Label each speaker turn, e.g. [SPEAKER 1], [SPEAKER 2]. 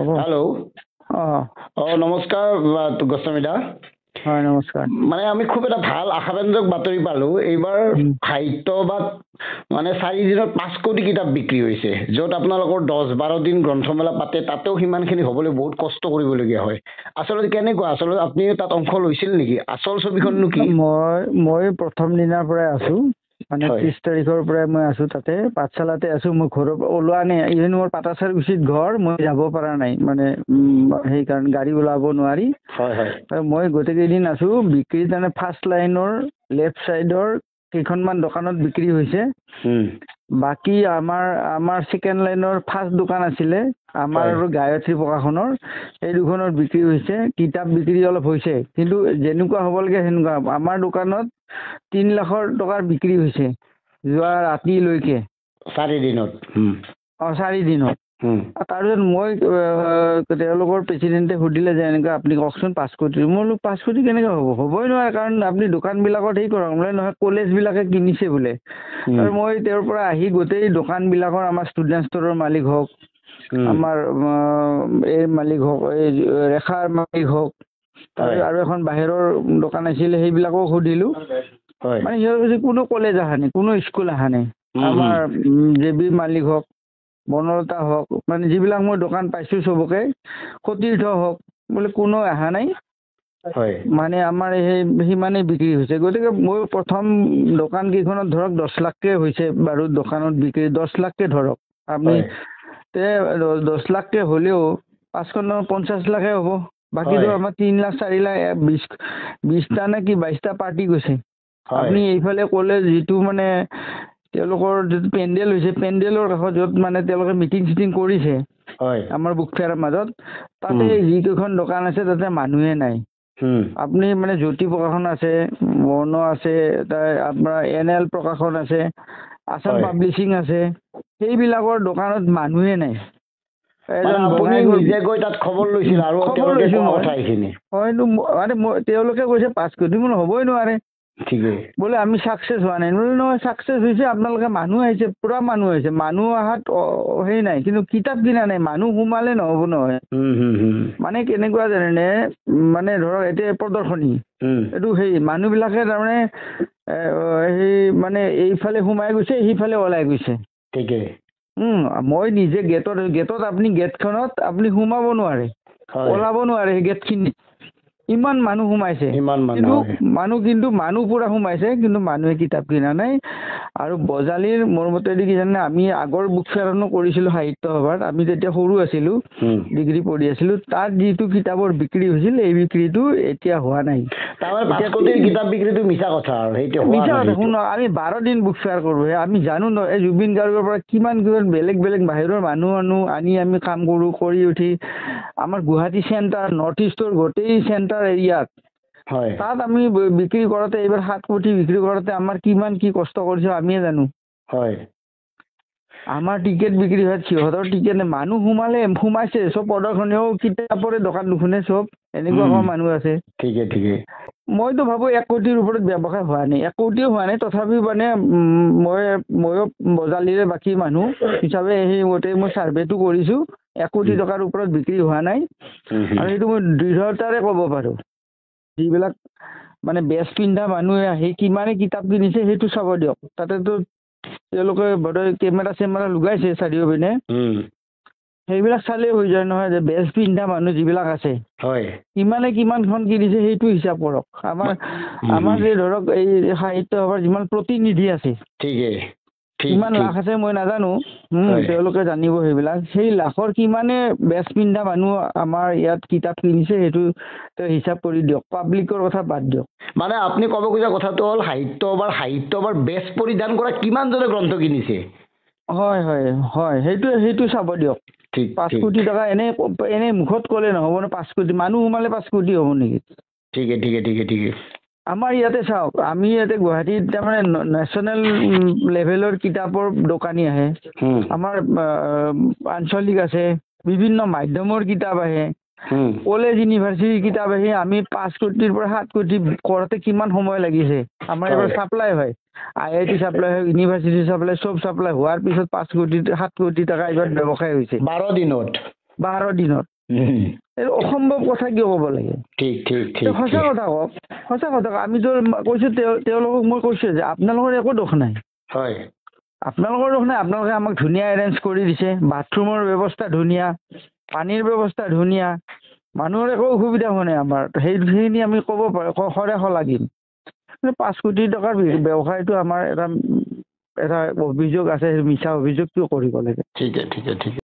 [SPEAKER 1] হ'ব।
[SPEAKER 2] হেল্ল'। নমস্কাৰ গোস্বামী দা।
[SPEAKER 1] হয় নমস্কাৰ।
[SPEAKER 2] মানে আমি খুব এটা ভাল আশাব্যঞ্জক বাতৰি পালো। এইবাৰ সাহিত্যবাদ মানে 4 দিনত 5 কোটি কিতাপ বিক্ৰী হৈছে, য'ত আপোনালোকৰ 10-12 দিন গ্ৰন্থমেলা পাতে, তাতেও সিমানখিনি হ'বলৈ বহুত কষ্ট কৰিবলগীয়া হয়। আচলতে কেনেকুৱা? আচলতে আপুনি তাত অংশ লৈছিল নেকি? আচল ছবিখননো কি?
[SPEAKER 1] মই প্ৰথম দিনাৰ পৰাই আছো, মানে 30 তাৰিখৰ পৰাই মই আছো তাতে, পাঠশালাতে আছো। মই ঘৰৰ পৰা ওলোৱা নাই, ইভেন মোৰ পাটাচাৰকুছিত ঘৰ, মই যাব পৰা নাই, মানে সেইকাৰণে গাড়ী ওলাব নোৱাৰি। মই গোটেইকেইদিন আছো। বিক্ৰী তাৰমানে ফাৰ্ষ্ট লাইনৰ লেফ্ট চাইডৰ কেইখনমান দোকানত বিক্ৰী হৈছে। বাকী আমাৰ ছেকেণ্ড লাইনৰ ফাৰ্ষ্ট দোকান আছিলে আমাৰ গায়ত্ৰী প্ৰকাশনৰ, এই দুখনৰ বিক্ৰী হৈছে। কিতাপ বিক্ৰী অলপ হৈছে, কিন্তু যেনেকুৱা হ'ব লাগে সেনেকুৱা। আমাৰ দোকানত 3 লাখ টকাৰ বিক্ৰী হৈছে যোৱা ৰাতিলৈকে,
[SPEAKER 2] 4 দিনত।
[SPEAKER 1] 4 দিনত। তাৰপিছত মই তেওঁলোকৰ প্ৰেচিডেণ্টে সুধিলে যে এনেকুৱা আপুনি কওকচোন 5 কোটি। মই বোলো 5 কোটি কেনেকৈ হ'বই নোৱাৰে, কাৰণ আপুনি দোকানবিলাকত হেৰি কৰক। বোলে নহয়, কলেজবিলাকে কিনিছে বোলে। আৰু মই তেওঁৰ পৰা আহি গোটেই দোকানবিলাকৰ, আমাৰ ষ্টুডেণ্ট ষ্টৰৰ মালিক হওক, আমাৰ এই মালিক হওক, এই ৰেখাৰ মালিক হওক, তাৰপিছত আৰু এখন বাহিৰৰ দোকান আছিলে, সেইবিলাকো সুধিলোঁ। মানে সিহঁতে কোনো কলেজ অহা নাই, কোনো স্কুল অহা নাই। আমাৰ জেবি মালিক হওক, বনলতা হওক, মানে যিবিলাক মই দোকান পাইছোঁ চবকে, সতীৰ্থ হওক, বোলে কোনো অহা নাই। মানে আমাৰ সিমানেই বিক্ৰী হৈছে। গতিকে মই প্ৰথম দোকান কেইখনত ধৰক 10 লাখকে হৈছে বাৰু, দোকানত বিক্ৰী 10 লাখকে ধৰক আপুনি। 10 লাখকে হ'লেও 5খনত 50 লাখে হ'ব। বাকীটো আমাৰ 3 লাখ 4 লাখ 20টা নে কি 22টা পাৰ্টি গৈছে। আপুনি এইফালে ক'লে যিটো মানে তেওঁলোকৰ যিটো পেণ্ডেল হৈছে, পেণ্ডেলৰ কাষত য'ত মানে তেওঁলোকে মিটিং চিটিং কৰিছে আমাৰ বুক ফেয়াৰৰ মাজত, তাতে যিকেইখন দোকান আছে তাতে মানুহে নাই। আপুনি মানে জ্যোতি প্ৰকাশন আছে, বৰ্ণ আছে, আপোনাৰ NL প্ৰকাশন আছে, আছাম পাব্লিচিং আছে, সেইবিলাকৰ দোকানত মানুহে নাই। তেওঁলোকে কৈছে 5 কোটি, মোৰ হ'বই নোৱাৰে। বোলে আমি ছাকচেছ হোৱা নাই। নহয়, ছাকচেছ হৈছে, আপোনালোকে মানুহ আহিছে, পুৰা মানুহ আহিছে, মানুহ অহাত হেৰি নাই, কিন্তু কিতাপ কিনা নাই। মানুহ সোমালে নহ'ব নহয়। মানে কেনেকুৱা জানে, মানে ধৰক এতিয়া প্ৰদৰ্শনী, এইটো সেই মানুহবিলাকে তাৰমানে সেই মানে এইফালে সোমাই গৈছে, সিফালে ওলাই গৈছে। মই নিজে গেটত আপুনি গেটখনত আপুনি সোমাব নোৱাৰে, ওলাব নোৱাৰে। সেই গেটখিনিত ইমান মানুহ সোমাইছে, কিন্তু মানুহ পুৰা সোমাইছে, কিন্তু মানুহে কিতাপ কিনা নাই। আৰু বজালীৰ মোৰ মতেদি কি জানে, আমি আগৰ বুক ফেয়াৰখনো কৰিছিলোঁ সাহিত্য সভাত, আমি তেতিয়া সৰু আছিলোঁ, ডিগ্ৰী পঢ়ি আছিলোঁ। তাত যিটো কিতাপৰ বিক্ৰী হৈছিল, এই বিক্ৰীটো এতিয়া হোৱা নাই।
[SPEAKER 2] কিতাপ বিক্ৰীটো মিছা কথা।
[SPEAKER 1] শুনক, আমি 12 দিন বুক ফেয়াৰ কৰোঁ। আমি জানো ন, এই জুবিন গাৰ্গৰ পৰা কিমান বেলেগ বেলেগ বাহিৰৰ মানুহ আনি আমি কাম কৰোঁ। কৰি উঠি আমাৰ গুৱাহাটী চেণ্টাৰ, নৰ্থ ইষ্টৰ গোটেই চেণ্টাৰ এৰিয়াত, তাত আমি বিক্ৰী কৰোঁতে, এইবাৰ 7 কোটি বিক্ৰী কৰোঁতে আমাৰ কিমান কি কষ্ট কৰিছোঁ আমিয়ে জানো। আমাৰ টিকেট বিক্ৰী হয়, সিহঁতৰ টিকেট নাই। মানুহ সোমাইছে, চব প্ৰদৰ্শনীও কিতাপৰে দোকান নুশুনে, চব এনেকুৱা মানুহ আছে। মইতো ভাবোঁ 1 কোটিৰ ওপৰত ব্যৱসায় হোৱা নাই, 1 কোটিও হোৱা নাই। তথাপিও মানে ময়ো বজালীৰে বাকী মানুহ হিচাপে গোটেই মই ছাৰ্ভেটো কৰিছোঁ, 1 কোটি টকাৰ ওপৰত বিক্ৰী হোৱা নাই। আৰু সেইটো মই দৃঢ়তাৰে ক'ব পাৰোঁ। যিবিলাক মানে বেজ পিন্ধা মানুহে আহি কিমানে কিতাপ কিনিছে সেইটো চাব দিয়ক। তাতেতো তেওঁলোকে বোধহয় কেমেৰা লগাইছে চাৰিওপিনে, সেইবিলাক চালেই হৈ যায় নহয়, যে বেজ পিন্ধা মানুহ যিবিলাক আছে কিমানখন কিনিছে সেইটো হিচাপ কৰক। আমাৰ যে ধৰক এই সাহিত্য সভাৰ যিমান প্ৰতিনিধি আছে, কিমান লাখ আছে মই নাজানো, তেওঁলোকে জানিব সেইবিলাক। সেই লাখৰ কিমানে বেজ পিন্ধা মানুহ আমাৰ ইয়াত কিতাপ কিনিছে, সেইটো হিচাপ কৰি দিয়ক। পাব্লিকৰ কথা বাদ দিয়ক।
[SPEAKER 2] মানে আপুনি ক'ব খোজা কথাটো হ'ল, সাহিত্য সভাৰ বেজ পৰিধান কৰা কিমানজনে গ্ৰন্থ কিনিছে।
[SPEAKER 1] সেইটো চাব দিয়ক। 5 কোটি টকা এনেই মুখত ক'লে নহ'ব ন। 5 কোটি মানুহ সোমালে 5 কোটি হ'ব নেকি? আমাৰ ইয়াতে চাওক, আমি ইয়াতে গুৱাহাটীত তাৰমানে নেশ্যনেল লেভেলৰ কিতাপৰ দোকানী আহে, আমাৰ আঞ্চলিক আছে, বিভিন্ন মাধ্যমৰ কিতাপ আহে, কলেজ ইউনিভাৰ্চিটিৰ কিতাপ আহে। আমি 5 কোটিৰ পৰা 7 কোটি কৰোঁতে কিমান সময় লাগিছে। আমাৰ এইবাৰ ছাপ্লাই হয়, IIT ছাপ্লাই হয়, ইউনিভাৰ্চিটি ছাপ্লাই, চব ছাপ্লাই হোৱাৰ পিছত 5 কোটি 7 কোটি টকা এইবাৰ ব্যৱসায় হৈছে 12 দিনত। এইটো অসম্ভৱ কথা কিয় ক'ব লাগে?
[SPEAKER 2] ঠিক ঠিক ঠিক
[SPEAKER 1] সঁচা কথা কওক, সঁচা কথা কওক। আমিতো কৈছো তেওঁলোকক মই কৈছো যে আপোনালোকৰ একো দোষ নাই।
[SPEAKER 2] হয়,
[SPEAKER 1] আপোনালোকৰ দোষ নাই। আপোনালোকে আমাক ধুনীয়া এৰেঞ্জ কৰি দিছে, বাথৰুমৰ ব্যৱস্থা ধুনীয়া, পানীৰ ব্যৱস্থা ধুনীয়া, মানুহৰ একো অসুবিধা হোৱা নাই আমাৰ। সেইখিনি আমি ক'ব পাৰোঁ, সৰে শলাগিম। 5 কোটি টকাৰ ব্যৱসায়টো আমাৰ এটা অভিযোগ আছে, মিছা অভিযোগটো কৰিব লাগে।
[SPEAKER 2] ঠিকে ঠিকে ঠিকে।